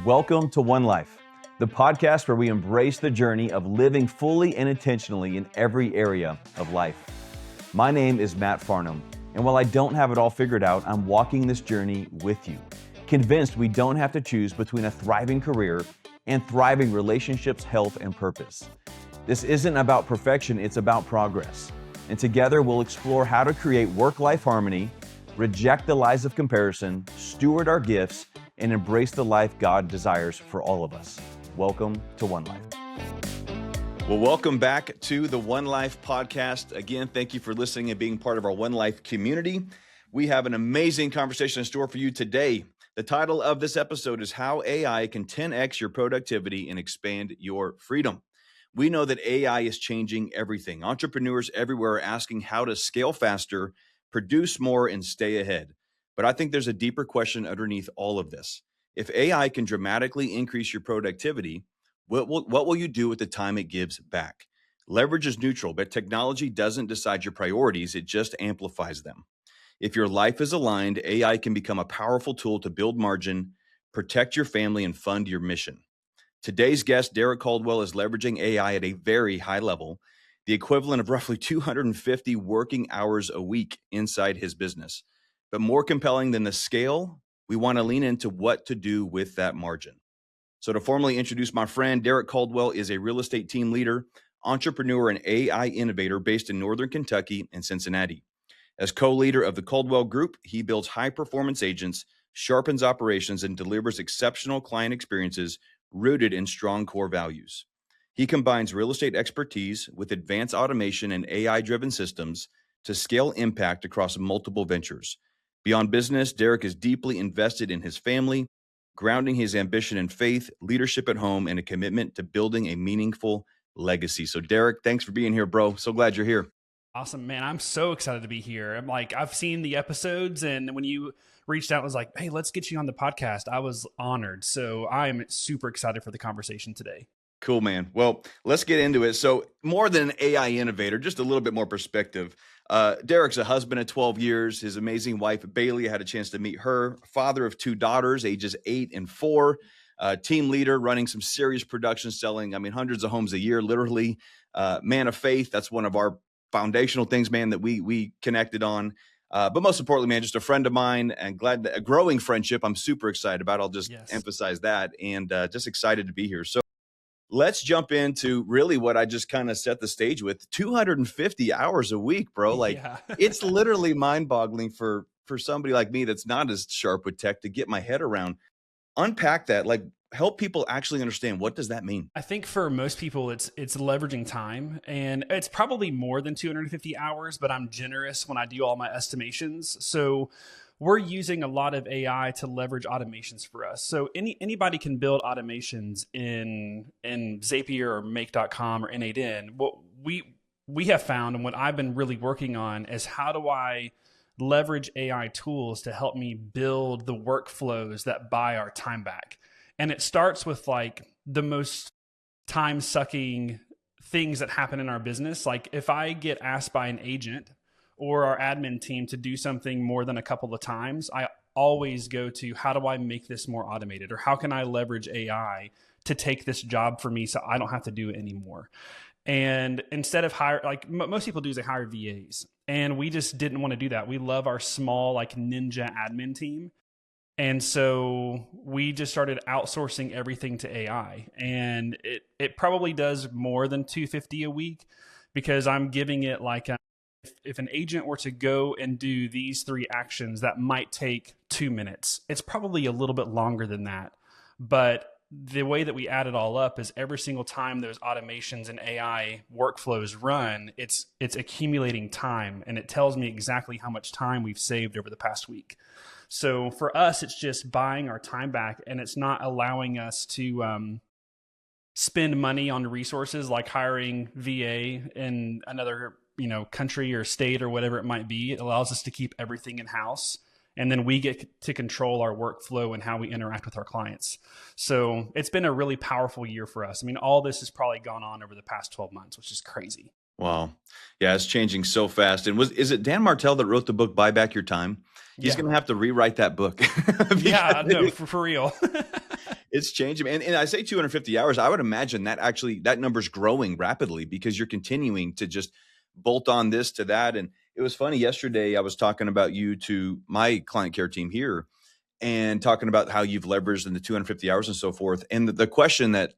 Welcome to One Life, the podcast where we embrace the journey of living fully and intentionally in every area of life. My name is Matt Farnham, and while I don't have it all figured out, I'm walking this journey with you, convinced we don't have to choose between a thriving career and thriving relationships, health, and purpose. This isn't about perfection, it's about progress. And together we'll explore how to create work-life harmony, reject the lies of comparison, steward our gifts, and embrace the life God desires for all of us. Welcome to One Life. Well, welcome back to the One Life podcast. Again, thank you for listening and being part of our One Life community. We have an amazing conversation in store for you today. The title of this episode is How AI Can 10x Your Productivity and Expand Your Freedom. We know that AI is changing everything. Entrepreneurs everywhere are asking how to scale faster, produce more, and stay ahead. But I think there's a deeper question underneath all of this. If AI can dramatically increase your productivity, what will you do with the time it gives back? Leverage is neutral, but technology doesn't decide your priorities, it just amplifies them. If your life is aligned, AI can become a powerful tool to build margin, protect your family, and fund your mission. Today's guest, Derek Caldwell, is leveraging AI at a very high level, the equivalent of roughly 250 working hours a week inside his business. But more compelling than the scale, we want to lean into what to do with that margin. So to formally introduce my friend, Derek Caldwell is a real estate team leader, entrepreneur, and AI innovator based in Northern Kentucky and Cincinnati. As co-leader of the Caldwell Group, he builds high-performance agents, sharpens operations, and delivers exceptional client experiences rooted in strong core values. He combines real estate expertise with advanced automation and AI-driven systems to scale impact across multiple ventures. Beyond business, Derek is deeply invested in his family, grounding his ambition in faith, leadership at home, and a commitment to building a meaningful legacy. So Derek, thanks for being here, bro. So glad you're here. Awesome, man. I'm so excited to be here. I've seen the episodes, and when you reached out, was like, hey, let's get you on the podcast. I was honored. So I'm super excited for the conversation today. Cool, man. Well, let's get into it. So more than an AI innovator, just a little bit more perspective. Derek's a husband of 12 years. His amazing wife, Bailey, I had a chance to meet her. Father of two daughters, ages 8 and 4. Team leader, running some serious production, selling, hundreds of homes a year, literally. Man of faith. That's one of our foundational things, man, that we connected on. But most importantly, man, just a friend of mine, and glad that a growing friendship I'm super excited about. I'll just emphasize that, and just excited to be here. So let's jump into really what I just kind of set the stage with. 250 hours a week, bro. It's literally mind-boggling for somebody like me that's not as sharp with tech to get my head around. Unpack that, help people actually understand, what does that mean? I think for most people, it's leveraging time, and it's probably more than 250 hours, but I'm generous when I do all my estimations. So we're using a lot of AI to leverage automations for us. So anybody can build automations in Zapier or Make.com or N8N. What we have found, and what I've been really working on, is how do I leverage AI tools to help me build the workflows that buy our time back. And it starts with the most time-sucking things that happen in our business. Like if I get asked by an agent or our admin team to do something more than a couple of times, I always go to, how do I make this more automated? Or how can I leverage AI to take this job for me so I don't have to do it anymore? And instead of most people do is they hire VAs. And we just didn't want to do that. We love our small, ninja admin team. And so we just started outsourcing everything to AI. And it probably does more than 250 a week, because I'm giving it if an agent were to go and do these 3 actions, that might take 2 minutes. It's probably a little bit longer than that. But the way that we add it all up is every single time those automations and AI workflows run, it's accumulating time, and it tells me exactly how much time we've saved over the past week. So for us, it's just buying our time back, and it's not allowing us to spend money on resources like hiring VA in another country or state or whatever it might be. It allows us to keep everything in-house. And then we get to control our workflow and how we interact with our clients. So it's been a really powerful year for us. All this has probably gone on over the past 12 months, which is crazy. Wow. Yeah, it's changing so fast. And is it Dan Martell that wrote the book, Buy Back Your Time? He's going to have to rewrite that book. Yeah, no, for real. It's changing. And I say 250 hours. I would imagine that number's growing rapidly because you're continuing to just bolt on this to that. And it was funny yesterday. I was talking about you to my client care team here and talking about how you've leveraged in the 250 hours and so forth. And the question that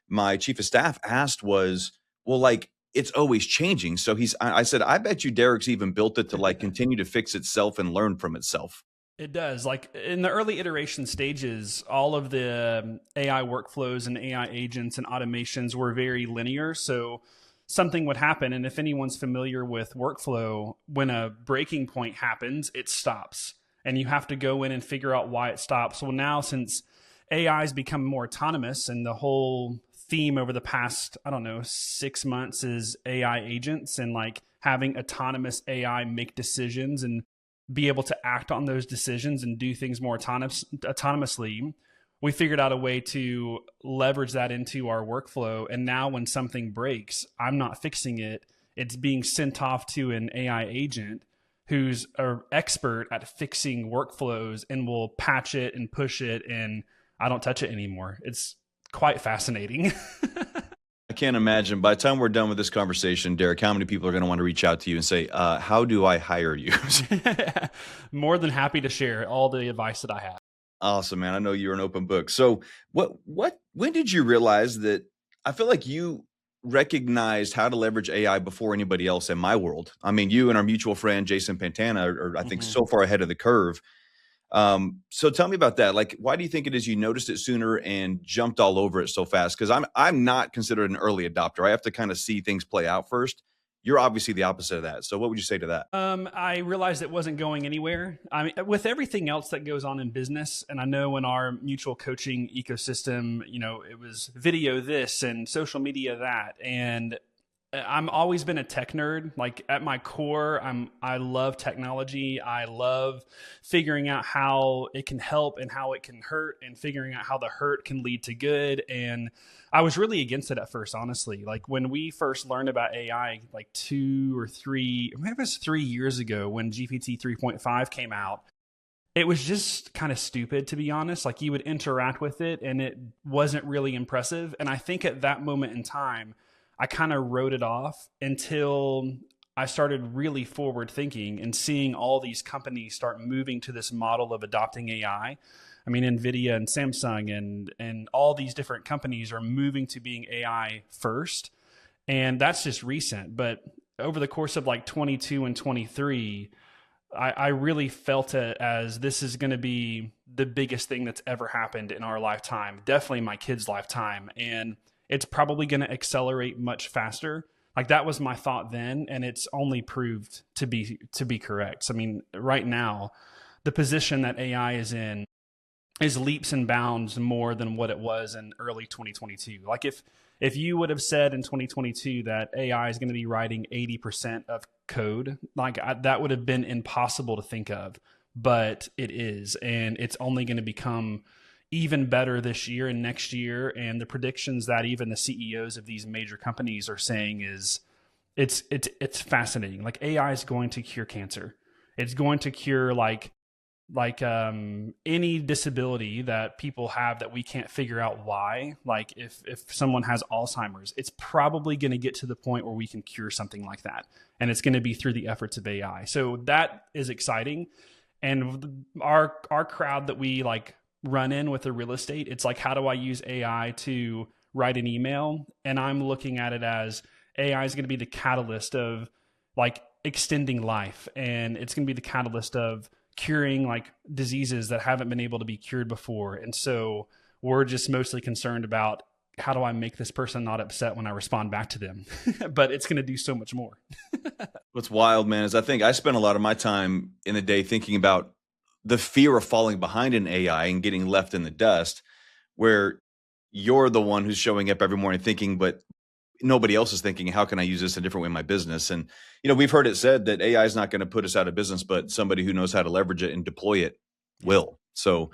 my chief of staff asked was, well, like, it's always changing. So I said, I bet you Derek's even built it to like continue to fix itself and learn from itself. It does. Like in the early iteration stages, all of the AI workflows and AI agents and automations were very linear. So something would happen. And if anyone's familiar with workflow, when a breaking point happens, it stops. And you have to go in and figure out why it stops. Well, now since AI has become more autonomous and the whole theme over the past, I don't know, 6 months is AI agents and like having autonomous AI make decisions and be able to act on those decisions and do things more autonomously, we figured out a way to leverage that into our workflow. And now when something breaks, I'm not fixing it. It's being sent off to an AI agent who's an expert at fixing workflows and will patch it and push it. And I don't touch it anymore. It's quite fascinating. I can't imagine by the time we're done with this conversation, Derek, how many people are going to want to reach out to you and say, how do I hire you? More than happy to share all the advice that I have. Awesome, man. I know you're an open book. So when did you realize that? I feel like you recognized how to leverage AI before anybody else in my world. I mean, you and our mutual friend, Jason Pantana, are I think so far ahead of the curve. So tell me about that. Like, why do you think it is you noticed it sooner and jumped all over it so fast? Because I'm not considered an early adopter. I have to kind of see things play out first. You're obviously the opposite of that. So what would you say to that? I realized it wasn't going anywhere. I mean, with everything else that goes on in business, and I know in our mutual coaching ecosystem, it was video this and social media that, and I'm always been a tech nerd. Like at my core, I love technology. I love figuring out how it can help and how it can hurt and figuring out how the hurt can lead to good. And I was really against it at first, honestly. Like when we first learned about AI, like maybe it was 3 years ago when GPT 3.5 came out, it was just kind of stupid, to be honest. Like you would interact with it and it wasn't really impressive. And I think at that moment in time, I kind of wrote it off until I started really forward thinking and seeing all these companies start moving to this model of adopting AI. I mean, NVIDIA and Samsung and all these different companies are moving to being AI first. And that's just recent. But over the course of like 22 and 23, I really felt it as this is going to be the biggest thing that's ever happened in our lifetime, definitely my kids' lifetime. And it's probably going to accelerate much faster. Like that was my thought then, and it's only proved to be correct. So, I mean, right now, the position that AI is in is leaps and bounds more than what it was in early 2022. Like if you would have said in 2022 that AI is going to be writing 80% of code, that would have been impossible to think of, but it is, and it's only going to become even better this year and next year. And the predictions that even the CEOs of these major companies are saying is it's fascinating. Like AI is going to cure cancer. It's going to cure like any disability that people have that we can't figure out why. Like if someone has Alzheimer's, it's probably going to get to the point where we can cure something like that. And it's going to be through the efforts of AI. So that is exciting. And our crowd that we like run in with the real estate, it's like, how do I use AI to write an email? And I'm looking at it as AI is going to be the catalyst of like extending life. And it's going to be the catalyst of curing like diseases that haven't been able to be cured before. And so we're just mostly concerned about how do I make this person not upset when I respond back to them? But it's going to do so much more. What's wild, man, is I think I spend a lot of my time in the day thinking about the fear of falling behind in AI and getting left in the dust, where you're the one who's showing up every morning thinking, but nobody else is thinking, how can I use this a different way in my business? And, we've heard it said that AI is not going to put us out of business, but somebody who knows how to leverage it and deploy it will. So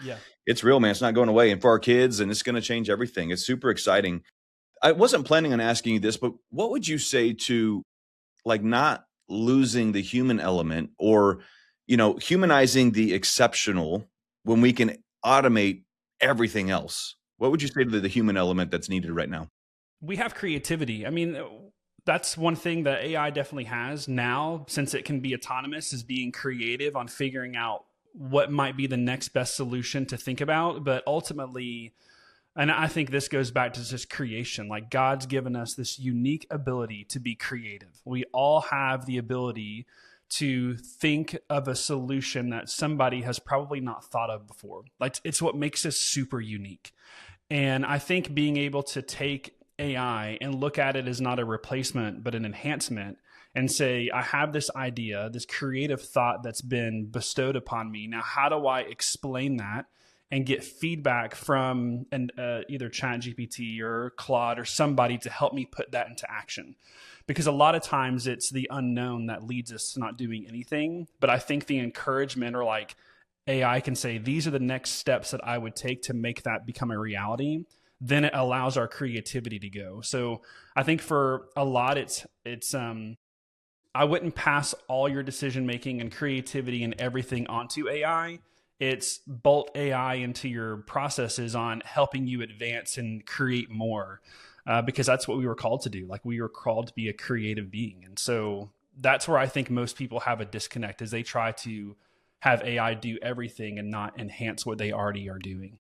It's real, man. It's not going away. And for our kids, and it's going to change everything. It's super exciting. I wasn't planning on asking you this, but what would you say to like not losing the human element or humanizing the exceptional when we can automate everything else, what would you say to the human element that's needed right now? We have creativity. I mean, that's one thing that AI definitely has now, since it can be autonomous, is being creative on figuring out what might be the next best solution to think about. But ultimately, and I think this goes back to just creation. Like, God's given us this unique ability to be creative. We all have the ability to think of a solution that somebody has probably not thought of before. Like, it's what makes us super unique. And I think being able to take AI and look at it as not a replacement, but an enhancement, and say, I have this idea, this creative thought that's been bestowed upon me. Now, how do I explain that and get feedback from either ChatGPT or Claude or somebody to help me put that into action? Because a lot of times it's the unknown that leads us to not doing anything. But I think the encouragement, or like AI can say, these are the next steps that I would take to make that become a reality, then it allows our creativity to go. So I think for a lot, it's I wouldn't pass all your decision making and creativity and everything onto AI. It's bolt AI into your processes on helping you advance and create more, because that's what we were called to do. Like, we were called to be a creative being. And so that's where I think most people have a disconnect, is they try to have AI do everything and not enhance what they already are doing.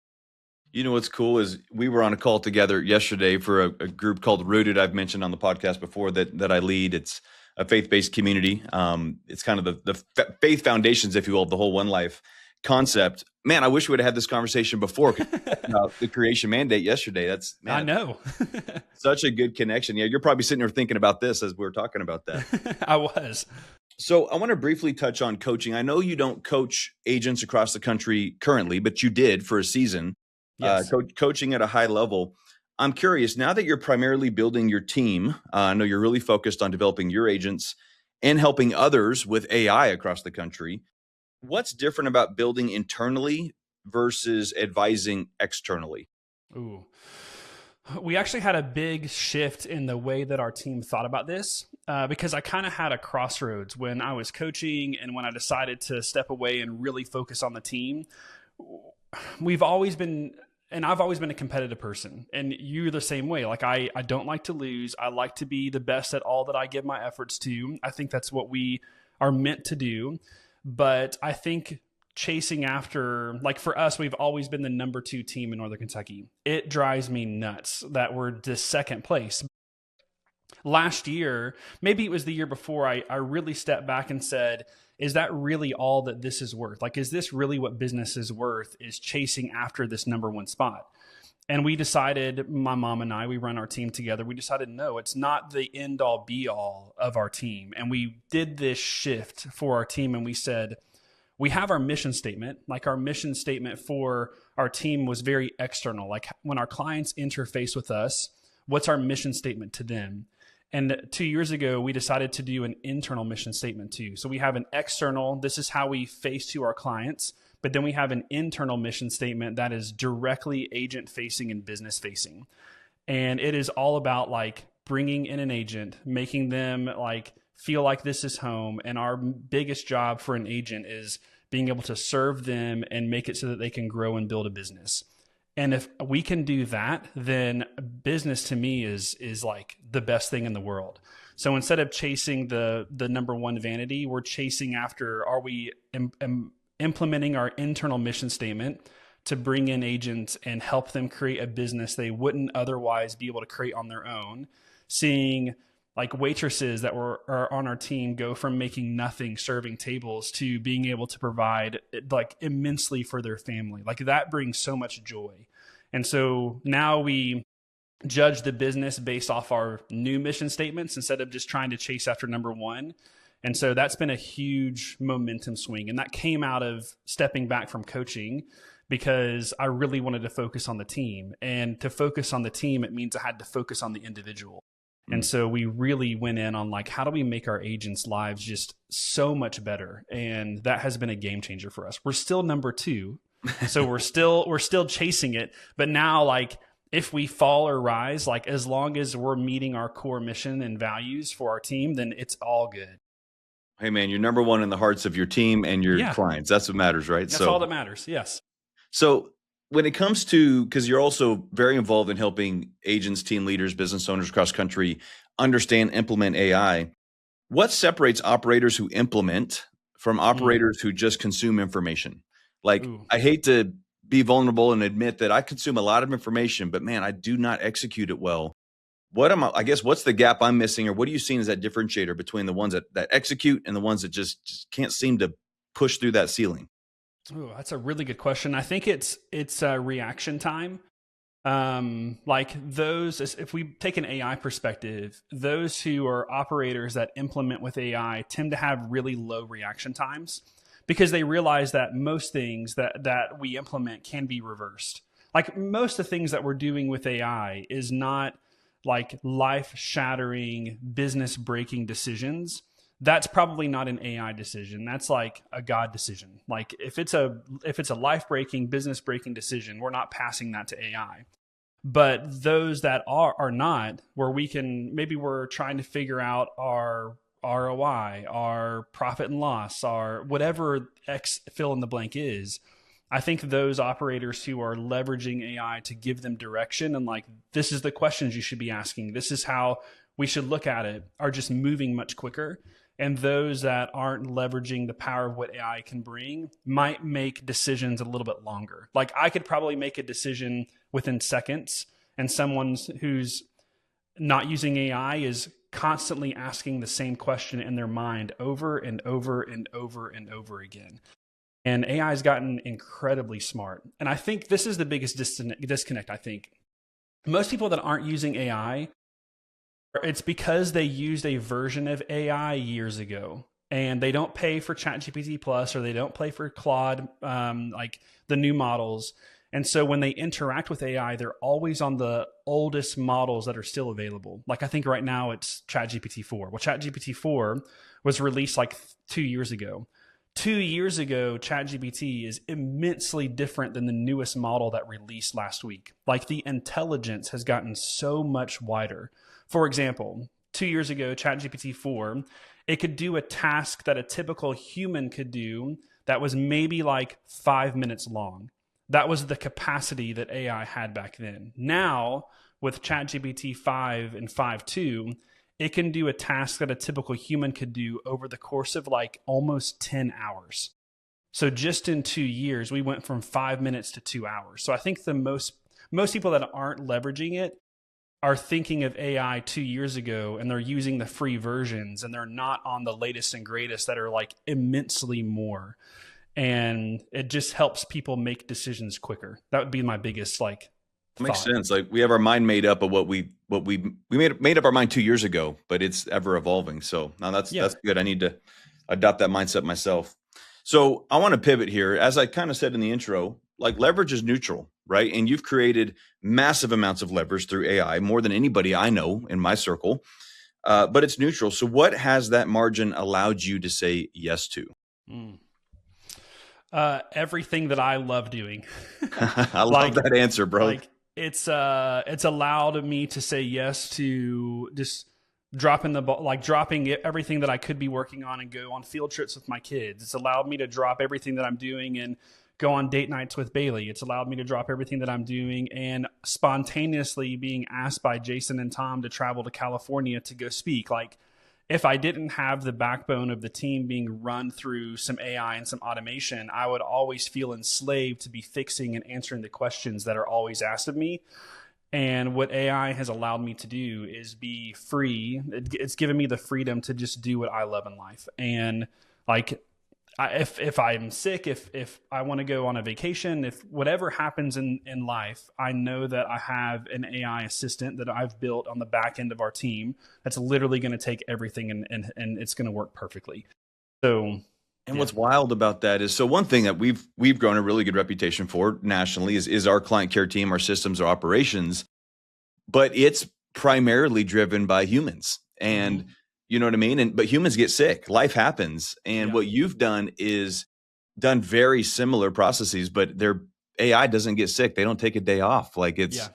You know, what's cool is we were on a call together yesterday for a group called Rooted. I've mentioned on the podcast before that I lead. It's a faith-based community. It's kind of the faith foundations, if you will, of the whole One Life concept. Man, I wish we would have had this conversation before. The creation mandate yesterday. That's, man, I know. such a good connection. Yeah, you're probably sitting there thinking about this as we were talking about that. I was. So I want to briefly touch on coaching. I know you don't coach agents across the country currently, but you did for a season. Yes. Coaching at a high level. I'm curious, now that you're primarily building your team, I know you're really focused on developing your agents and helping others with AI across the country. What's different about building internally versus advising externally? Ooh. We actually had a big shift in the way that our team thought about this, because I kind of had a crossroads when I was coaching and when I decided to step away and really focus on the team. We've always been, and I've always been a competitive person, and you're the same way. Like, I don't like to lose. I like to be the best at all that I give my efforts to. I think that's what we are meant to do. But I think chasing after, like, for us, we've always been the number 2 team in Northern Kentucky. It drives me nuts that we're the second place. Last year, maybe it was the year before, I really stepped back and said, is that really all that this is worth? Like, is this really what business is worth, is chasing after this number 1 spot? And we decided, my mom and I, we run our team together. We decided, no, it's not the end all be all of our team. And we did this shift for our team. And we said, we have our mission statement. Like, our mission statement for our team was very external. Like, when our clients interface with us, what's our mission statement to them? And 2 years ago, we decided to do an internal mission statement too. So we have an external, this is how we face to our clients, but then we have an internal mission statement that is directly agent facing and business facing. And it is all about, like, bringing in an agent, making them, like, feel like this is home. And our biggest job for an agent is being able to serve them and make it so that they can grow and build a business. And if we can do that, then business to me is like the best thing in the world. So instead of chasing the number 1 vanity, we're chasing after, are we implementing our internal mission statement to bring in agents and help them create a business they wouldn't otherwise be able to create on their own? Seeing, like, waitresses that are on our team go from making nothing, serving tables, to being able to provide, like, immensely for their family. Like, that brings so much joy. And so now we judge the business based off our new mission statements instead of just trying to chase after number 1. And so that's been a huge momentum swing. And that came out of stepping back from coaching, because I really wanted to focus on the team. And to focus on the team, it means I had to focus on the individual. And so we really went in on, like, how do we make our agents' lives just so much better? And that has been a game changer for us. We're still number 2. So we're still chasing it. But now, like, if we fall or rise, like, as long as we're meeting our core mission and values for our team, then it's all good. Hey, man, you're number 1 in the hearts of your team and your clients. That's what matters, right? That's all that matters. Yes. So when it comes to, because you're also very involved in helping agents, team leaders, business owners across country understand, implement AI, what separates operators who implement from Mm. operators who just consume information? Like, Ooh. I hate to be vulnerable and admit that I consume a lot of information, but man, I do not execute it well. I guess, what's the gap I'm missing, or what are you seeing as that differentiator between the ones that execute and the ones that just can't seem to push through that ceiling? Ooh, that's a really good question. I think it's reaction time. Like those, if we take an AI perspective, those who are operators that implement with AI tend to have really low reaction times because they realize that most things that we implement can be reversed. Like most of the things that we're doing with AI is not like life shattering, business breaking decisions. That's probably not an AI decision. That's like a God decision. Like if it's a life breaking, business breaking decision, we're not passing that to AI. But those that are not, where we can, maybe we're trying to figure out our ROI, our profit and loss, our whatever X fill in the blank is. I think those operators who are leveraging AI to give them direction and like, this is the questions you should be asking, this is how we should look at it, are just moving much quicker. And those that aren't leveraging the power of what AI can bring might make decisions a little bit longer. Like I could probably make a decision within seconds, and someone who's not using AI is constantly asking the same question in their mind over and over and over and over again. And AI has gotten incredibly smart. And I think this is the biggest disconnect. I think most people that aren't using AI, it's because they used a version of AI years ago and they don't pay for ChatGPT Plus or they don't pay for Claude, like the new models. And so when they interact with AI, they're always on the oldest models that are still available. Like I think right now it's ChatGPT 4. Well, ChatGPT 4 was released like 2 years ago. 2 years ago, ChatGPT is immensely different than the newest model that released last week. Like the intelligence has gotten so much wider. For example, 2 years ago, ChatGPT 4, it could do a task that a typical human could do that was maybe like 5 minutes long. That was the capacity that AI had back then. Now, with ChatGPT 5 and 5.2, it can do a task that a typical human could do over the course of like almost 10 hours. So just in 2 years, we went from 5 minutes to 2 hours. So I think the most people that aren't leveraging it are thinking of AI 2 years ago and they're using the free versions and they're not on the latest and greatest that are like immensely more. And it just helps people make decisions quicker. That would be my biggest like Makes thought. sense. Like, we have our mind made up of what we made up our mind 2 years ago, but it's ever evolving. So now Yeah. that's good. I need to adopt that mindset myself. So I want to pivot here. As I kind of said in the intro, like, leverage is neutral, right? And you've created massive amounts of leverage through AI, more than anybody I know in my circle. But it's neutral. So what has that margin allowed you to say yes to? Mm. Everything that I love doing. I love like that answer, bro. like it's allowed me to say yes to just dropping the ball, like dropping everything that I could be working on and go on field trips with my kids. It's allowed me to drop everything that I'm doing and go on date nights with Bailey. It's allowed me to drop everything that I'm doing and spontaneously being asked by Jason and Tom to travel to California to go speak. Like if I didn't have the backbone of the team being run through some AI and some automation, I would always feel enslaved to be fixing and answering the questions that are always asked of me. And what AI has allowed me to do is be free. It's given me the freedom to just do what I love in life. And like if I'm sick, if I want to go on a vacation, if whatever happens in life, I know that I have an AI assistant that I've built on the back end of our team that's literally going to take everything and it's going to work perfectly. So And yeah. what's wild about that is, so one thing that we've grown a really good reputation for nationally is our client care team, our systems, our operations, but it's primarily driven by humans. And Mm-hmm. you know what I mean? But humans get sick. Life happens. And Yeah. what you've done is done very similar processes, but their AI doesn't get sick. They don't take a day off. Like, Yeah.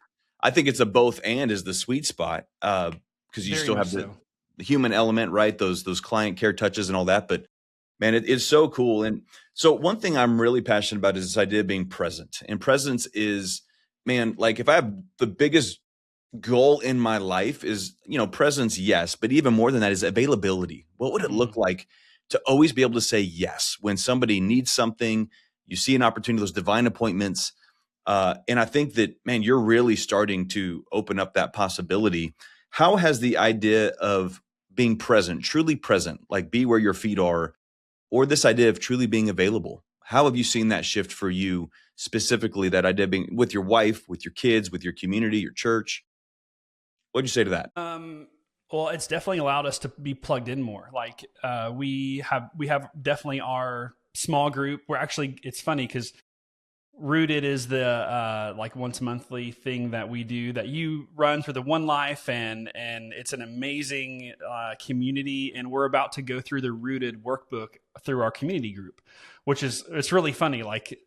I think it's a both and is the sweet spot. Because you Very still much have so. the human element, right? Those client care touches and all that, but Man, it is so cool. And so one thing I'm really passionate about is this idea of being present. And presence is, man, like if I have the biggest goal in my life is, presence, yes, but even more than that is availability. What would it Mm. look like to always be able to say yes when somebody needs something, you see an opportunity, those divine appointments. And I think that, man, you're really starting to open up that possibility. How has the idea of being present, truly present, like be where your feet are, or this idea of truly being available, how have you seen that shift for you specifically, that idea of being with your wife, with your kids, with your community, your church? What'd you say to that? Well, it's definitely allowed us to be plugged in more. Like we have definitely our small group. We're actually, it's funny because Rooted is the like once monthly thing that we do that you run through the One Life, and it's an amazing community. And we're about to go through the Rooted workbook through our community group, which is, it's really funny. Like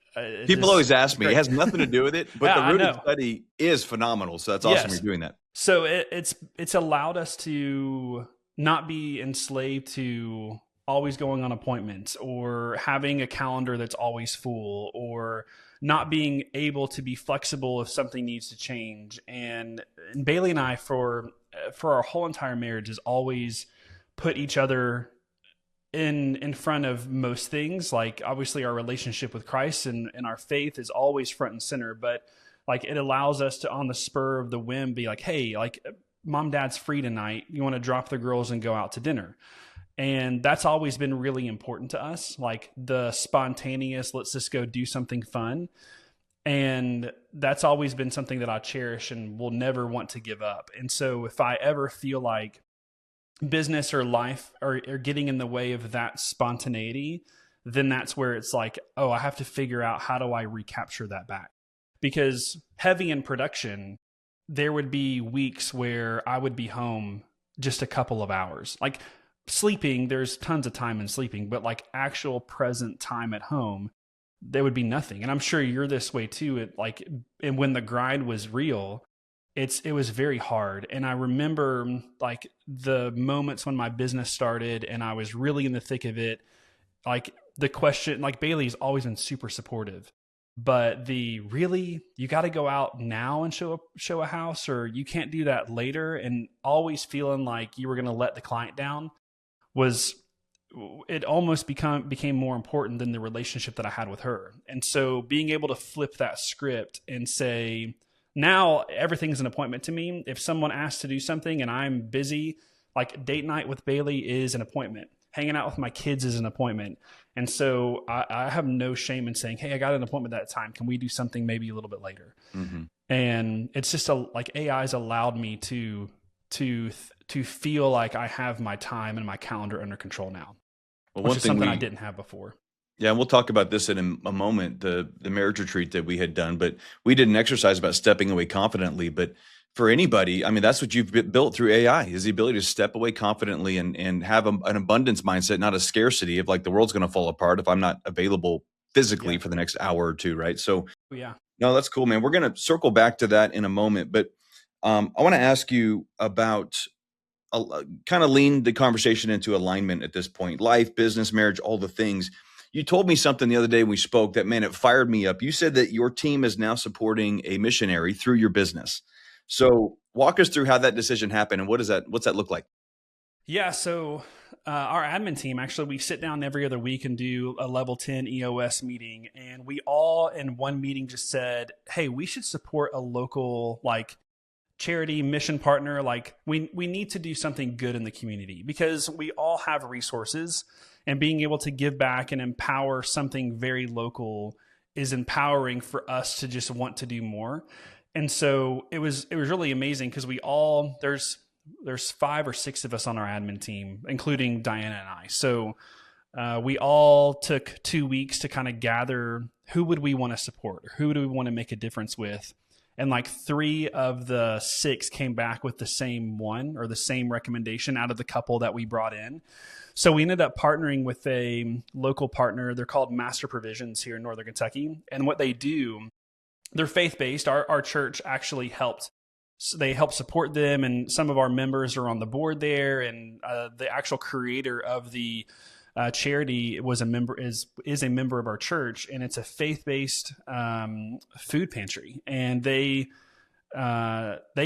People always ask me, it great. has nothing to do with it, but Yeah, the I Rooted know. study is phenomenal. So that's awesome Yes. you're doing that. So it's allowed us to not be enslaved to always going on appointments or having a calendar that's always full, or not being able to be flexible if something needs to change. And Bailey and I, for our whole entire marriage, has always put each other in front of most things. Like obviously our relationship with Christ and our faith is always front and center, but like it allows us to, on the spur of the whim, be like, hey, like mom, dad's free tonight, you want to drop the girls and go out to dinner? And that's always been really important to us, like the spontaneous, let's just go do something fun. And that's always been something that I cherish and will never want to give up. And so if I ever feel like business or life are getting in the way of that spontaneity, then that's where it's like, oh, I have to figure out how do I recapture that back. Because heavy in production, there would be weeks where I would be home just a couple of hours. Like sleeping, there's tons of time in sleeping, but like actual present time at home, there would be nothing. And I'm sure you're this way too. And when the grind was real, it was very hard. And I remember like the moments when my business started and I was really in the thick of it, like the question, like Bailey's always been super supportive, but you got to go out now and show a house, or you can't do that later, and always feeling like you were going to let the client down, was, it almost became more important than the relationship that I had with her. And so being able to flip that script and say, now everything's an appointment to me. If someone asks to do something and I'm busy, like date night with Bailey is an appointment. Hanging out with my kids is an appointment. And so I have no shame in saying, hey, I got an appointment that time. Can we do something maybe a little bit later? Mm-hmm. And it's just like AI's allowed me to feel like I have my time and my calendar under control now, Well, which is something I didn't have before. Yeah, and we'll talk about this in a moment, the marriage retreat that we had done, but we did an exercise about stepping away confidently. But for anybody, I mean, that's what you've built through AI, is the ability to step away confidently and have an abundance mindset, not a scarcity of like the world's going to fall apart if I'm not available physically for the next hour or two, right? So, yeah. No, that's cool, man. We're going to circle back to that in a moment, but I want to ask you about kind of lean the conversation into alignment at this point, life, business, marriage, all the things. You told me something the other day we spoke that, man, it fired me up. You said that your team is now supporting a missionary through your business. So walk us through how that decision happened and what's that look like? Yeah. So our admin team, actually, we sit down every other week and do a level 10 EOS meeting. And we all in one meeting just said, hey, we should support a local like charity mission partner. Like we need to do something good in the community, because we all have resources, and being able to give back and empower something very local is empowering for us to just want to do more. And so it was really amazing, because there's 5 or 6 of us on our admin team, including Diana and I. So we all took 2 weeks to kind of gather who would we want to support, or who do we want to make a difference with. And like 3 of the 6 came back with the same one, or the same recommendation out of the couple that we brought in. So we ended up partnering with a local partner. They're called Master Provisions here in Northern Kentucky. And what they do, they're faith-based. Our church actually helped. So they help support them, and some of our members are on the board there. And the actual creator of the charity was a member is a member of our church, and it's a faith-based food pantry, and they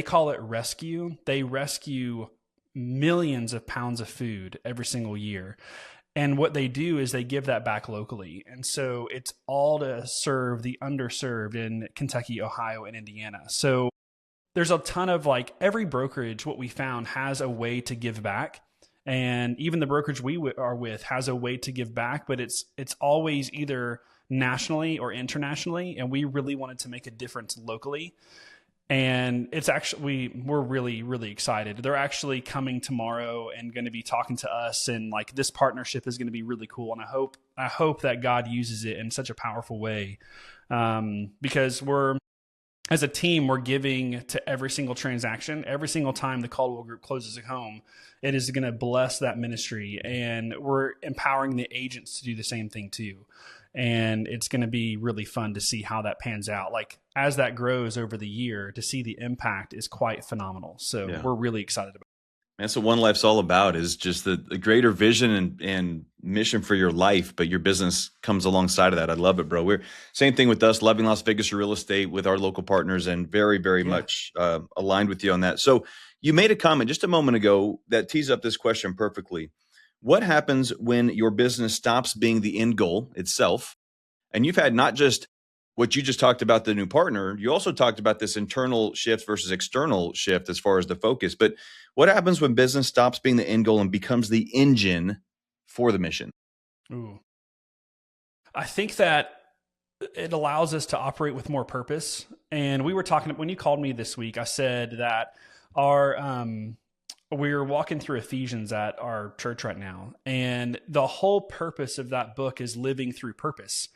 call it rescue. They rescue millions of pounds of food every single year. And what they do is they give that back locally. And so it's all to serve the underserved in Kentucky, Ohio, and Indiana. So there's a ton of every brokerage, what we found, has a way to give back. And even the brokerage we are with has a way to give back, but it's always either nationally or internationally. And we really wanted to make a difference locally. And it's actually, we're really, really excited. They're actually coming tomorrow and going to be talking to us. And this partnership is going to be really cool. And I hope that God uses it in such a powerful way. Because as a team, we're giving to every single transaction. Every single time the Caldwell Group closes a home, it is going to bless that ministry. And we're empowering the agents to do the same thing too. And it's going to be really fun to see how that pans out. As that grows over the year, to see the impact is quite phenomenal. So we're really excited about it. That's what One Life's all about, is just the greater vision and mission for your life, but your business comes alongside of that. I love it, bro. We're same thing with us, loving Las Vegas real estate with our local partners, and very, very much aligned with you on that. So you made a comment just a moment ago that tees up this question perfectly. What happens when your business stops being the end goal itself? And you've had not just what you just talked about, the new partner, you also talked about this internal shift versus external shift as far as the focus. But what happens when business stops being the end goal and becomes the engine for the mission? Ooh. I think that it allows us to operate with more purpose. And we were talking, when you called me this week, I said that we're walking through Ephesians at our church right now. And the whole purpose of that book is living through purpose.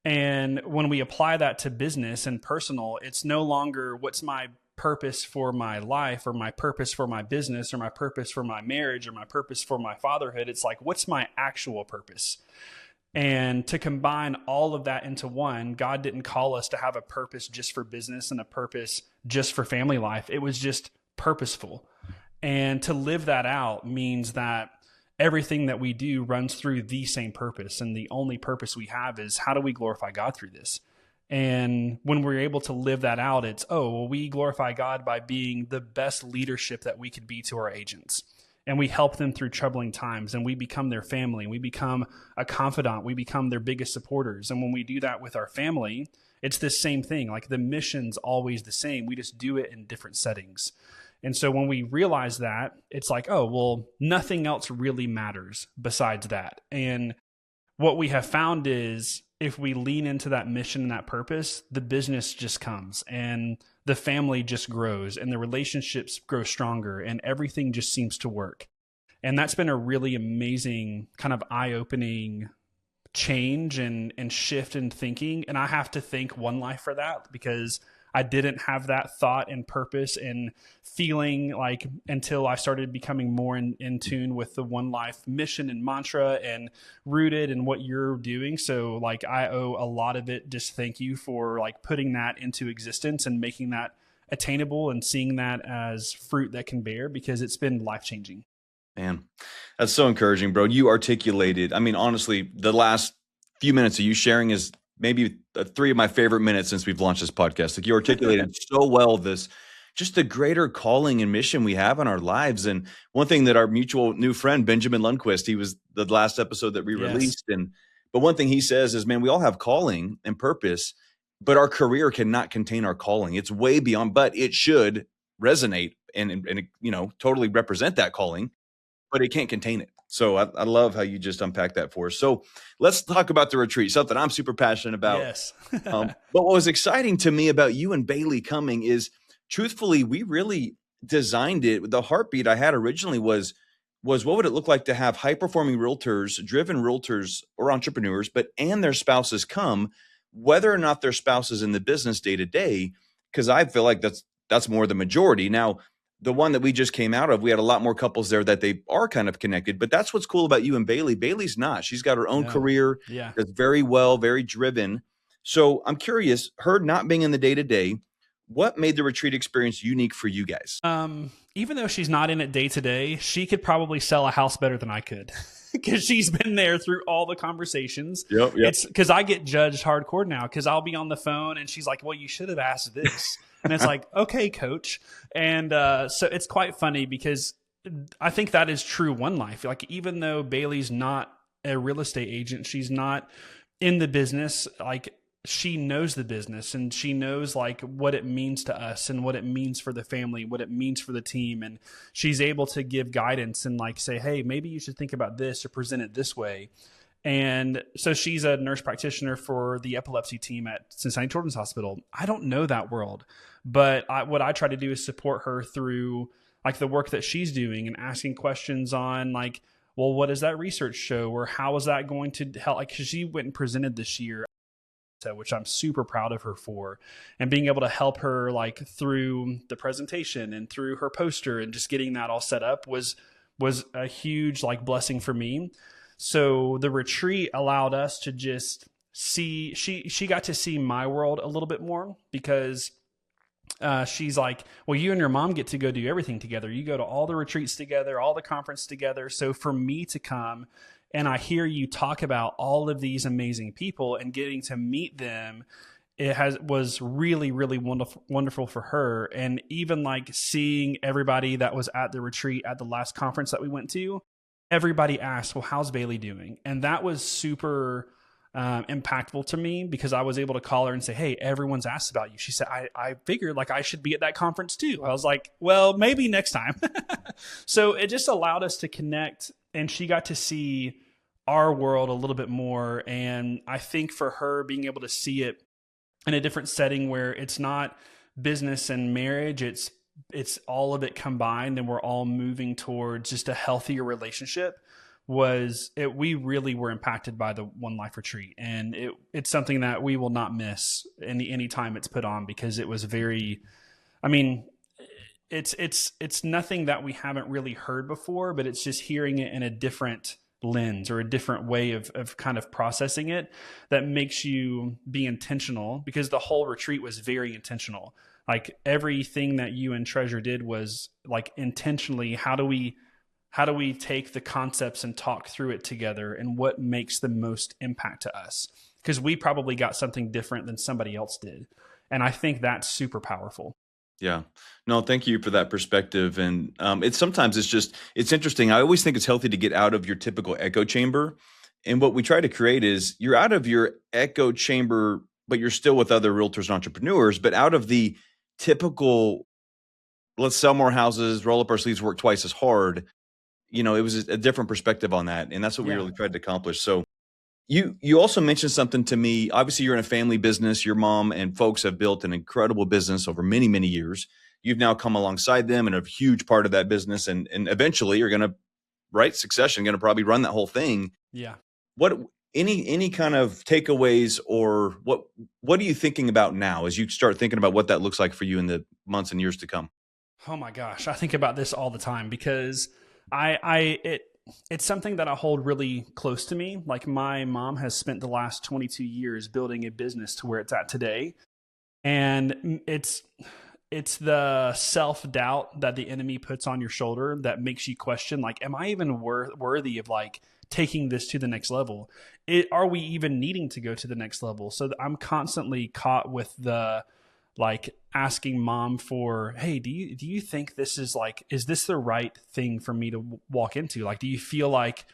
And when we apply that to business and personal, it's no longer what's my purpose for my life, or my purpose for my business, or my purpose for my marriage, or my purpose for my fatherhood. It's what's my actual purpose? And to combine all of that into one, God didn't call us to have a purpose just for business and a purpose just for family life. It was just purposeful. And to live that out means that everything that we do runs through the same purpose. And the only purpose we have is, how do we glorify God through this? And when we're able to live that out, it's, we glorify God by being the best leadership that we could be to our agents. And we help them through troubling times, and we become their family. We become a confidant. We become their biggest supporters. And when we do that with our family, it's the same thing. The mission's always the same. We just do it in different settings. And so when we realize that, it's nothing else really matters besides that. And what we have found is, if we lean into that mission and that purpose, the business just comes, and the family just grows, and the relationships grow stronger, and everything just seems to work. And that's been a really amazing kind of eye-opening change and shift in thinking. And I have to thank One Life for that, because I didn't have that thought and purpose and feeling until I started becoming more in tune with the One Life mission and mantra, and rooted in what you're doing. So I owe a lot of it. Just thank you for putting that into existence and making that attainable, and seeing that as fruit that can bear, because it's been life-changing. Man, that's so encouraging, bro. You articulated, honestly, the last few minutes of you sharing is maybe 3 of my favorite minutes since we've launched this podcast. You articulated so well just the greater calling and mission we have in our lives. And one thing that our mutual new friend, Benjamin Lundquist, he was the last episode that we released. But one thing he says is, man, we all have calling and purpose, but our career cannot contain our calling. It's way beyond, but it should resonate and totally represent that calling, but it can't contain it. So I love how you just unpacked that for us. So let's talk about the retreat, something I'm super passionate about. Yes. But what was exciting to me about you and Bailey coming is, truthfully, we really designed it. The heartbeat I had originally was what would it look like to have high-performing realtors, driven realtors or entrepreneurs, and their spouses come, whether or not their spouse is in the business day to day, because I feel like that's more the majority. Now, the one that we just came out of, we had a lot more couples there that they are kind of connected, but that's what's cool about you and Bailey. Bailey's not. She's got her own career. That's very well, very driven. So I'm curious, her not being in the day-to-day, what made the retreat experience unique for you guys? Even though she's not in it day to day, she could probably sell a house better than I could. because she's been there through all the conversations. Yep. It's because I get judged hardcore now because I'll be on the phone and she's like, well, you should have asked this. And it's like, okay, coach. And so it's quite funny because I think that is true one life. Like, even though Bailey's not a real estate agent, she's not in the business, like, she knows the business and she knows like what it means to us and what it means for the family, what it means for the team. And she's able to give guidance and like say, hey, maybe you should think about this or present it this way. And so she's a nurse practitioner for the epilepsy team at Cincinnati Children's Hospital. I don't know that world, but what I try to do is support her through like the work that she's doing and asking questions on like, well, what does that research show? Or how is that going to help? Like, 'cause she went and presented this year, which I'm super proud of her for, and being able to help her like through the presentation and through her poster and just getting that all set up was a huge like blessing for me. So the retreat allowed us to just see, she got to see my world a little bit more because she's like, well, you and your mom get to go do everything together. You go to all the retreats together, all the conference together. So for me to come and I hear you talk about all of these amazing people and getting to meet them, was really, really wonderful for her. And even like seeing everybody that was at the retreat at the last conference that we went to, everybody asked, well, how's Bailey doing? And that was super impactful to me because I was able to call her and say, hey, everyone's asked about you. She said, I figured like I should be at that conference too. I was like, well, maybe next time. So it just allowed us to connect, and she got to see our world a little bit more. And I think for her being able to see it in a different setting where it's not business and marriage, it's all of it combined, and we're all moving towards just a healthier relationship, we really were impacted by the One Life retreat. And it's something that we will not miss any time it's put on, because it was very, I mean, it's nothing that we haven't really heard before, but it's just hearing it in a different lens or a different way of kind of processing it that makes you be intentional, because the whole retreat was very intentional. Like everything that you and Treasure did was like intentionally, how do we take the concepts and talk through it together, and what makes the most impact to us? Because we probably got something different than somebody else did. And I think that's super powerful. Yeah. No, thank you for that perspective. And sometimes it's interesting. I always think it's healthy to get out of your typical echo chamber. And what we try to create is you're out of your echo chamber, but you're still with other realtors and entrepreneurs, but out of the typical, let's sell more houses, roll up our sleeves, work twice as hard. It was a different perspective on that. And that's what we really tried to accomplish. So you also mentioned something to me. Obviously, you're in a family business. Your mom and folks have built an incredible business over many, many years. You've now come alongside them and a huge part of that business. And eventually you're going to, succession, going to probably run that whole thing. Yeah. What, any kind of takeaways, or what are you thinking about now as you start thinking about what that looks like for you in the months and years to come? Oh my gosh. I think about this all the time because it's something that I hold really close to me. Like, my mom has spent the last 22 years building a business to where it's at today. And it's the self-doubt that the enemy puts on your shoulder that makes you question, like, am I even worthy of like taking this to the next level? Are we even needing to go to the next level? So I'm constantly caught with the like asking mom for, hey, do you think this is like, is this the right thing for me to walk into? Like, do you feel like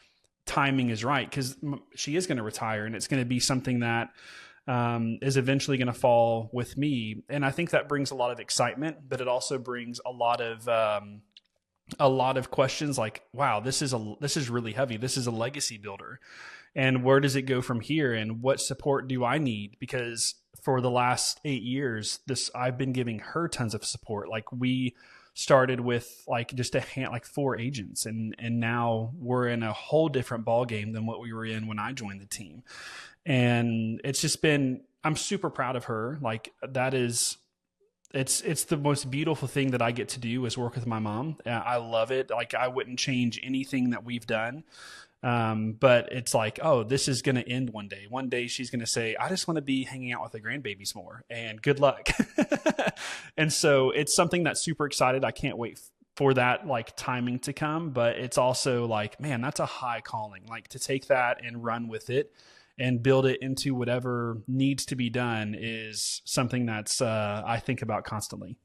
timing is right? Because she is going to retire, and it's going to be something that is eventually going to fall with me. And I think that brings a lot of excitement, but it also brings a lot of questions like, wow, this is really heavy. This is a legacy builder. And where does it go from here? And what support do I need? Because for the last 8 years, I've been giving her tons of support. Like, we started with like just 4 agents, and now we're in a whole different ball game than what we were in when I joined the team. And it's just been, I'm super proud of her. Like, it's the most beautiful thing that I get to do is work with my mom. I love it. Like, I wouldn't change anything that we've done. But it's like, oh, this is going to end one day. One day she's going to say, I just want to be hanging out with the grandbabies more, and good luck. And so it's something that's super excited. I can't wait for that like timing to come, but it's also like, man, that's a high calling, like to take that and run with it and build it into whatever needs to be done is something that's I think about constantly.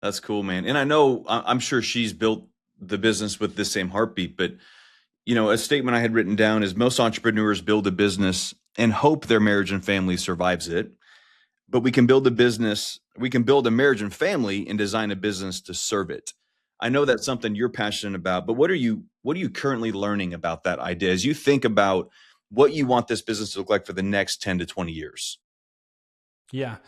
That's cool, man. And I know, I'm sure she's built the business with the same heartbeat, but a statement I had written down is most entrepreneurs build a business and hope their marriage and family survives it. But we can build a marriage and family and design a business to serve it. I know that's something you're passionate about, but what are you currently learning about that idea as you think about what you want this business to look like for the next 10 to 20 years? Yeah.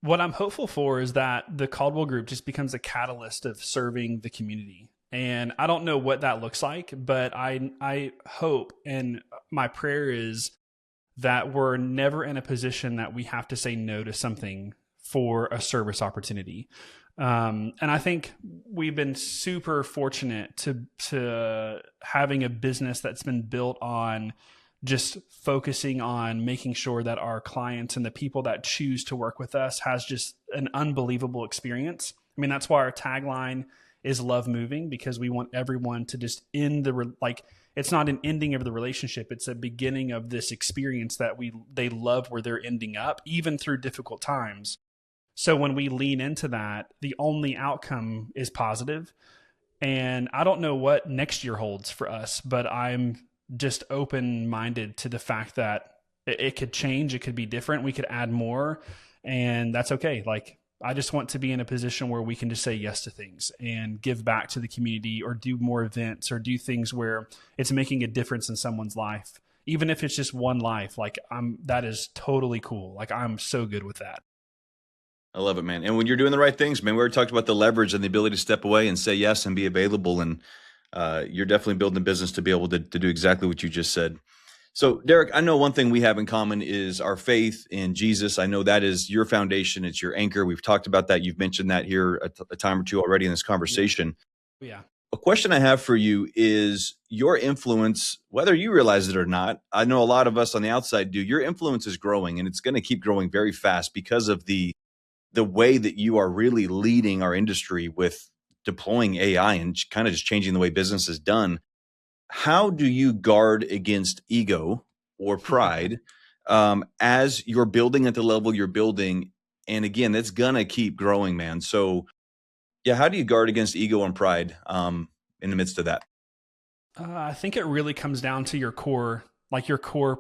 What I'm hopeful for is that the Caldwell Group just becomes a catalyst of serving the community. And I don't know what that looks like, but I hope, and my prayer is that we're never in a position that we have to say no to something for a service opportunity. And I think we've been super fortunate to having a business that's been built on just focusing on making sure that our clients and the people that choose to work with us has just an unbelievable experience. I mean, that's why our tagline is love moving, because we want everyone to just end it's not an ending of the relationship. It's a beginning of this experience that they love where they're ending up, even through difficult times. So when we lean into that, the only outcome is positive. And I don't know what next year holds for us, but I'm just open-minded to the fact that it could change. It could be different. We could add more, and that's okay. Like, I just want to be in a position where we can just say yes to things and give back to the community, or do more events, or do things where it's making a difference in someone's life. Even if it's just one life, that is totally cool. Like, I'm so good with that. I love it, man. And when you're doing the right things, man, we already talked about the leverage and the ability to step away and say yes and be available. And you're definitely building a business to be able to do exactly what you just said. So, Derek, I know one thing we have in common is our faith in Jesus. I know that is your foundation. It's your anchor. We've talked about that. You've mentioned that here a time or two already in this conversation. Yeah. A question I have for you is your influence, whether you realize it or not. I know a lot of us on the outside do. Your influence is growing, and it's going to keep growing very fast because of the way that you are really leading our industry with deploying AI and kind of just changing the way business is done. How do you guard against ego or pride as you're building at the level you're building? And again, that's going to keep growing, man. So yeah, how do you guard against ego and pride in the midst of that? I think it really comes down to your core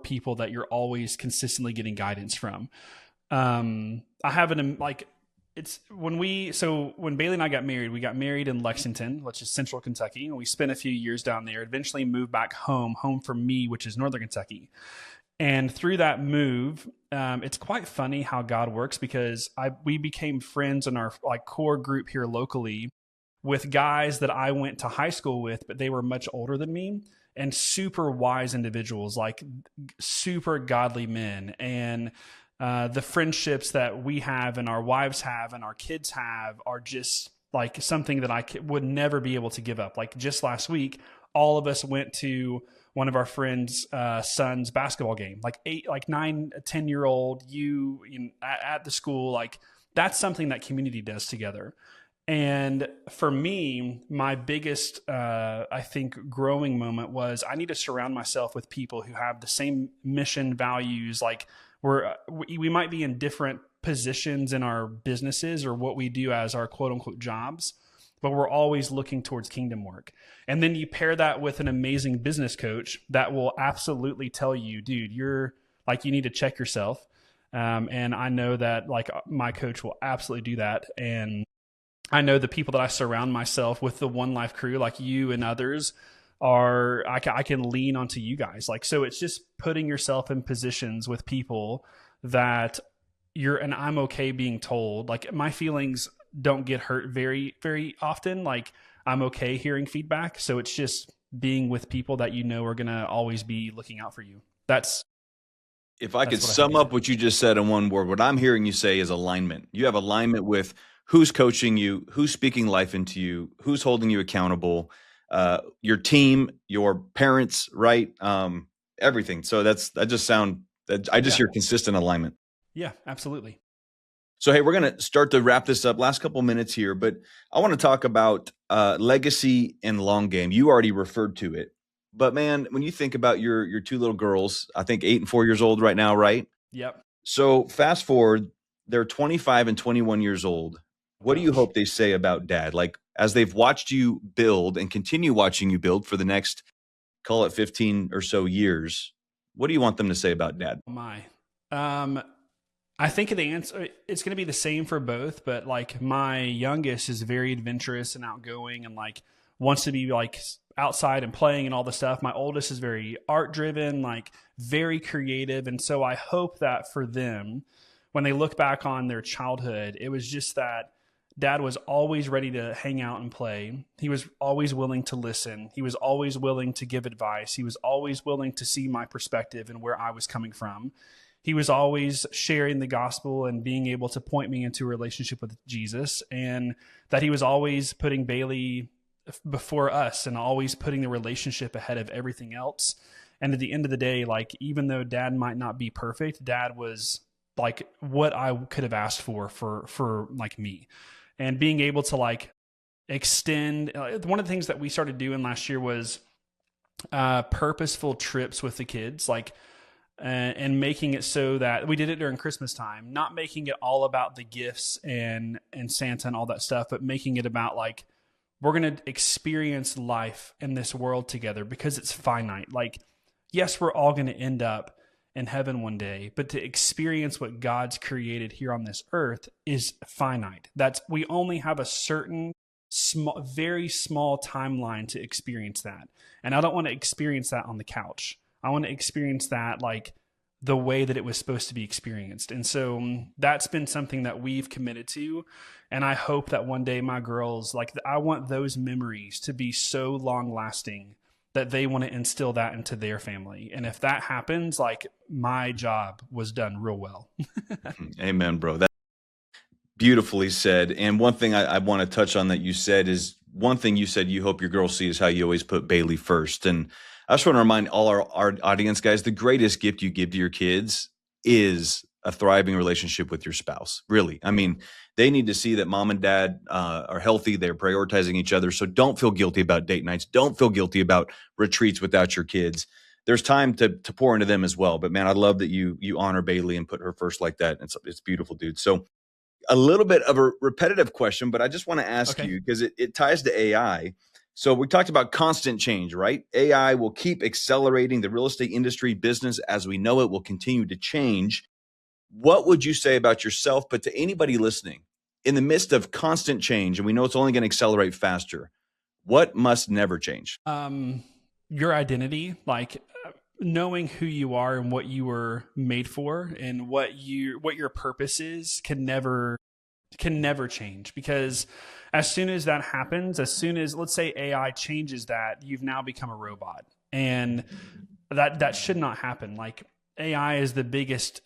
people that you're always consistently getting guidance from. I have when Bailey and I got married, we got married in Lexington, which is central Kentucky, and we spent a few years down there, eventually moved back home for me, which is northern Kentucky. And through that move, it's quite funny how God works, because we became friends in our core group here locally with guys that I went to high school with, but they were much older than me, and super wise individuals, like super godly men. And the friendships that we have and our wives have and our kids have are just like something that I would never be able to give up. Like, just last week, all of us went to one of our friends' son's basketball game, like 9, 10-year-old at the school. Like, that's something that community does together. And for me, my biggest, I think, growing moment was I need to surround myself with people who have the same mission, values. Like, we might be in different positions in our businesses or what we do as our quote unquote jobs, but we're always looking towards kingdom work. And then you pair that with an amazing business coach that will absolutely tell you, dude, you need to check yourself. And I know that my coach will absolutely do that. And I know the people that I surround myself with, the One Life crew, like you and others, I can lean onto you guys. So it's just putting yourself in positions with people that and I'm okay being told, my feelings don't get hurt very, very often. I'm okay hearing feedback. So it's just being with people that are going to always be looking out for you. If I could sum up what you just said in one word, what I'm hearing you say is alignment. You have alignment with who's coaching you, who's speaking life into you, who's holding you accountable, your team, your parents, right? Everything. So I just hear consistent alignment. Yeah, absolutely. So, hey, we're going to start to wrap this up. Last couple minutes here, but I want to talk about legacy and long game. You already referred to it, but man, when you think about your two little girls, I think 8 and 4 years old right now, right? Yep. So fast forward, they're 25 and 21 years old. What do you hope they say about dad? Like as they've watched you build and continue watching you build for the next, call it 15 or so years, what do you want them to say about dad? Oh my. I think the answer, it's going to be the same for both, but like my youngest is very adventurous and outgoing and like wants to be like outside and playing and all the stuff. My oldest is very art driven, like very creative. And so I hope that for them, when they look back on their childhood, it was just that dad was always ready to hang out and play. He was always willing to listen. He was always willing to give advice. He was always willing to see my perspective and where I was coming from. He was always sharing the gospel and being able to point me into a relationship with Jesus, and that he was always putting Bailey before us and always putting the relationship ahead of everything else. And at the end of the day, like, even though dad might not be perfect, dad was like what I could have asked for like me. And being able to like extend, one of the things that we started doing last year was purposeful trips with the kids, like, and making it so that we did it during Christmas time, not making it all about the gifts and Santa and all that stuff, but making it about like, we're going to experience life in this world together because it's finite. Like, yes, we're all going to end up in heaven one day, but to experience what God's created here on this earth is finite. We only have a certain small, very small timeline to experience that. And I don't want to experience that on the couch. I want to experience that like the way that it was supposed to be experienced. And so that's been something that we've committed to. And I hope that one day my girls, like, I want those memories to be so long lasting that they want to instill that into their family. And if that happens, like, my job was done real well. Amen, bro. That's beautifully said. And one thing I want to touch on that you said is, one thing you said you hope your girls see is how you always put Bailey first. And I just want to remind all our audience, guys, the greatest gift you give to your kids is a thriving relationship with your spouse. Really. I mean, they need to see that mom and dad are healthy. They're prioritizing each other. So don't feel guilty about date nights. Don't feel guilty about retreats without your kids. There's time to pour into them as well. But man, I love that you honor Bailey and put her first like that. It's beautiful, dude. So a little bit of a repetitive question, but I just want to ask you, because it ties to AI. So we talked about constant change, right? AI will keep accelerating the real estate industry. Business as we know it will continue to change. What would you say about yourself, but to anybody listening, in the midst of constant change, and we know it's only going to accelerate faster, what must never change? Your identity, like knowing who you are and what you were made for and what your purpose is can never change, because as soon as that happens, as soon as, let's say, AI changes that, you've now become a robot, and that should not happen. Like, AI is the biggest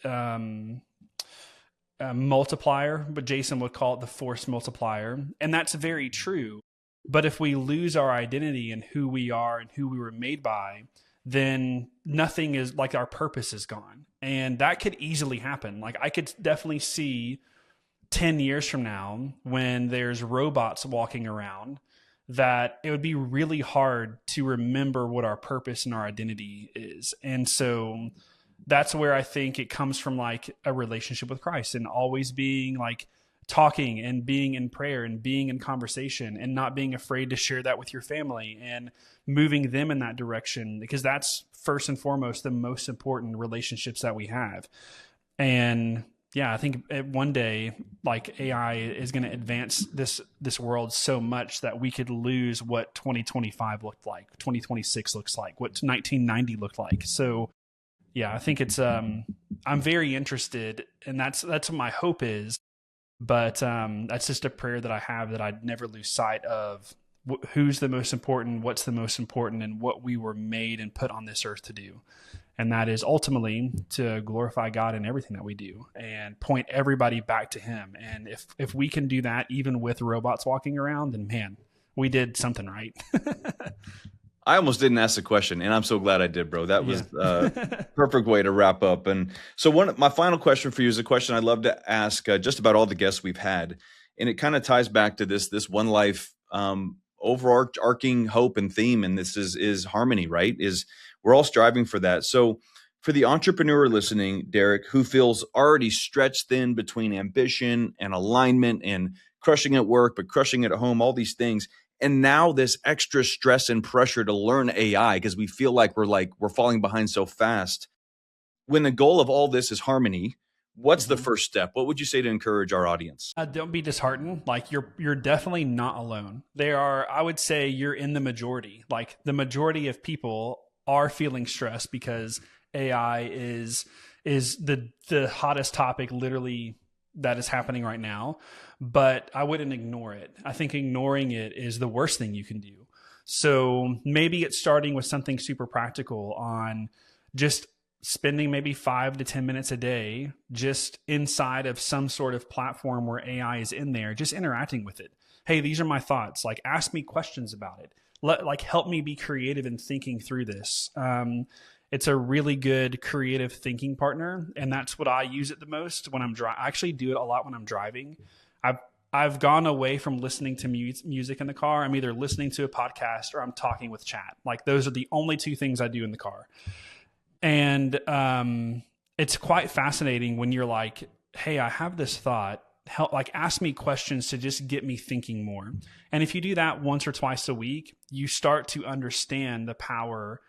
multiplier, but Jason would call it the force multiplier. And that's very true. But if we lose our identity and who we are and who we were made by, then nothing is, like, our purpose is gone. And that could easily happen. Like, I could definitely see 10 years from now, when there's robots walking around, that it would be really hard to remember what our purpose and our identity is. And so that's where I think it comes from, like a relationship with Christ, and always being like talking and being in prayer and being in conversation and not being afraid to share that with your family and moving them in that direction, because that's first and foremost the most important relationships that we have. And yeah, I think one day, like, AI is going to advance this world so much that we could lose what 2025 looked like, 2026 looks like, what 1990 looked like. So yeah, I think it's, I'm very interested, and that's what my hope is. But that's just a prayer that I have, that I'd never lose sight of who's the most important, what's the most important, and what we were made and put on this earth to do. And that is ultimately to glorify God in everything that we do and point everybody back to Him. And if we can do that, even with robots walking around, then man, we did something right. I almost didn't ask the question, and I'm so glad I did, bro. That was Yeah. perfect way to wrap up. And so my final question for you is a question I love to ask just about all the guests we've had. And it kind of ties back to this one life overarching hope and theme. And this is harmony, right? Is we're all striving for that. So for the entrepreneur listening, Derek, who feels already stretched thin between ambition and alignment and crushing at work, but crushing at home, all these things, and now this extra stress and pressure to learn AI because we feel like we're falling behind so fast. When the goal of all this is harmony, what's the Mhm. first step? What would you say to encourage our audience? Don't be disheartened. Like you're definitely not alone. There are, I would say, you're in the majority. Like the majority of people are feeling stressed because AI is the hottest topic literally that is happening right now. But I wouldn't ignore it. I think ignoring it is the worst thing you can do. So maybe it's starting with something super practical on just spending maybe 5 to 10 minutes a day just inside of some sort of platform where AI is in there, just interacting with it. Hey, these are my thoughts. Like, ask me questions about it. Help me be creative in thinking through this. It's a really good creative thinking partner, and that's what I use it the most when I'm driving. I actually do it a lot when I'm driving. I've I've gone away from listening to music in the car. I'm either listening to a podcast or I'm talking with chat. Like those are the only two things I do in the car. And it's quite fascinating when you're like, hey, I have this thought. Help, like ask me questions to just get me thinking more. And if you do that once or twice a week, you start to understand the power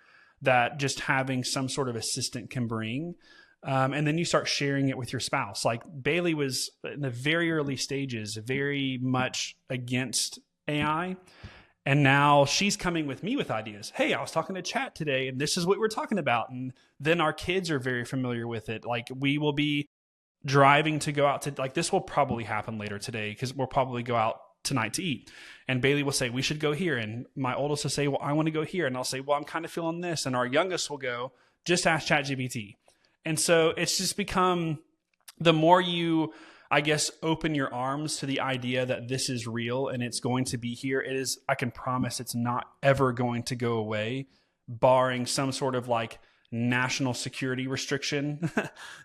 that just having some sort of assistant can bring. And then you start sharing it with your spouse. Like Bailey was in the very early stages, very much against AI. And now she's coming with me with ideas. Hey, I was talking to chat today and this is what we're talking about. And then our kids are very familiar with it. Like we will be driving to go out to, like this will probably happen later today because we'll probably go out tonight to eat. And Bailey will say, we should go here. And my oldest will say, well, I want to go here. And I'll say, well, I'm kind of feeling this. And our youngest will go, just ask ChatGPT. And so it's just become, the more you, I guess, open your arms to the idea that this is real and it's going to be here, it is, I can promise it's not ever going to go away, barring some sort of like national security restriction.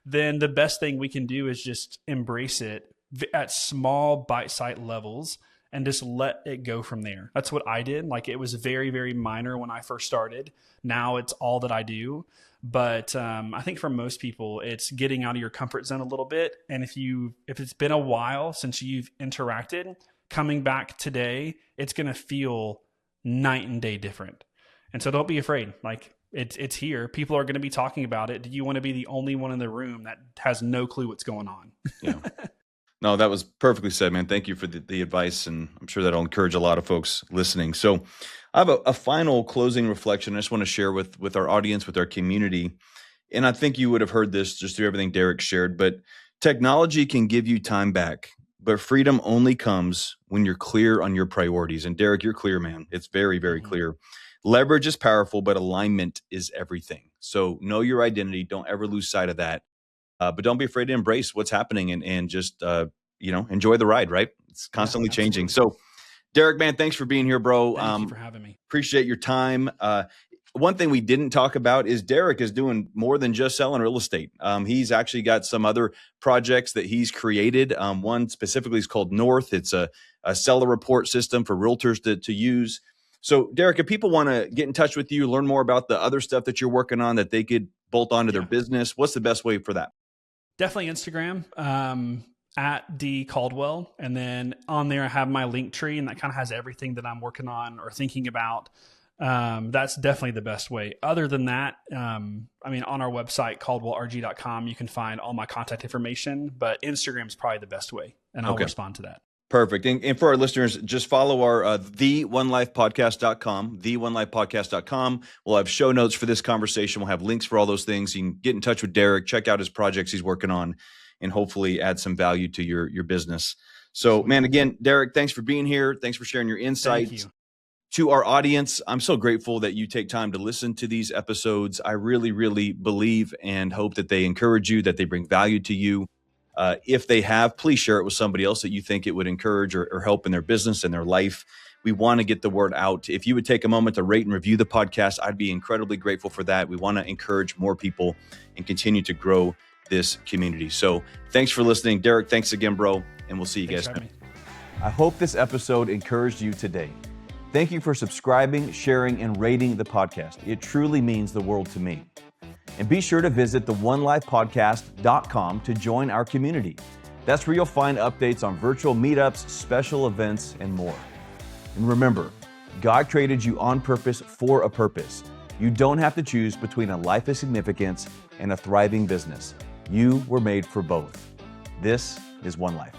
Then the best thing we can do is just embrace it at small bite-sized levels and just let it go from there. That's what I did. Like it was very, very minor when I first started. Now it's all that I do. But I think for most people, it's getting out of your comfort zone a little bit. And if it's been a while since you've interacted, coming back today, it's going to feel night and day different. And so don't be afraid. Like it's here. People are going to be talking about it. Do you want to be the only one in the room that has no clue what's going on? Yeah. No, that was perfectly said, man. Thank you for the advice. And I'm sure that'll encourage a lot of folks listening. So I have a final closing reflection I just want to share with our audience, with our community. And I think you would have heard this just through everything Derek shared, but technology can give you time back, but freedom only comes when you're clear on your priorities. And Derek, you're clear, man. It's very, very clear. Leverage is powerful, but alignment is everything. So know your identity. Don't ever lose sight of that. But don't be afraid to embrace what's happening and just, enjoy the ride, right? It's constantly changing. So Derek, man, thanks for being here, bro. Thank you for having me. Appreciate your time. One thing we didn't talk about is Derek is doing more than just selling real estate. He's actually got some other projects that he's created. One specifically is called North. It's a seller report system for realtors to use. So Derek, if people want to get in touch with you, learn more about the other stuff that you're working on that they could bolt onto their business, what's the best way for that? Definitely Instagram. At D Caldwell. And then on there, I have my link tree and that kind of has everything that I'm working on or thinking about. That's definitely the best way. Other than that, on our website, caldwellrg.com, you can find all my contact information, but Instagram is probably the best way. And I'll respond to that. Perfect. And for our listeners, just follow our theonelifepodcast.com, theonelifepodcast.com. We'll have show notes for this conversation. We'll have links for all those things. You can get in touch with Derek, check out his projects he's working on, and hopefully add some value to your business. So, man, again, Derek, thanks for being here. Thanks for sharing your insights. Thank you. To our audience, I'm so grateful that you take time to listen to these episodes. I really, really believe and hope that they encourage you, that they bring value to you. If they have, please share it with somebody else that you think it would encourage or help in their business and their life. We want to get the word out. If you would take a moment to rate and review the podcast, I'd be incredibly grateful for that. We want to encourage more people and continue to grow this community. So thanks for listening. Derek, thanks again, bro. And we'll see you guys. I hope this episode encouraged you today. Thank you for subscribing, sharing, and rating the podcast. It truly means the world to me. And be sure to visit theonelifepodcast.com to join our community. That's where you'll find updates on virtual meetups, special events, and more. And remember, God created you on purpose for a purpose. You don't have to choose between a life of significance and a thriving business. You were made for both. This is One Life.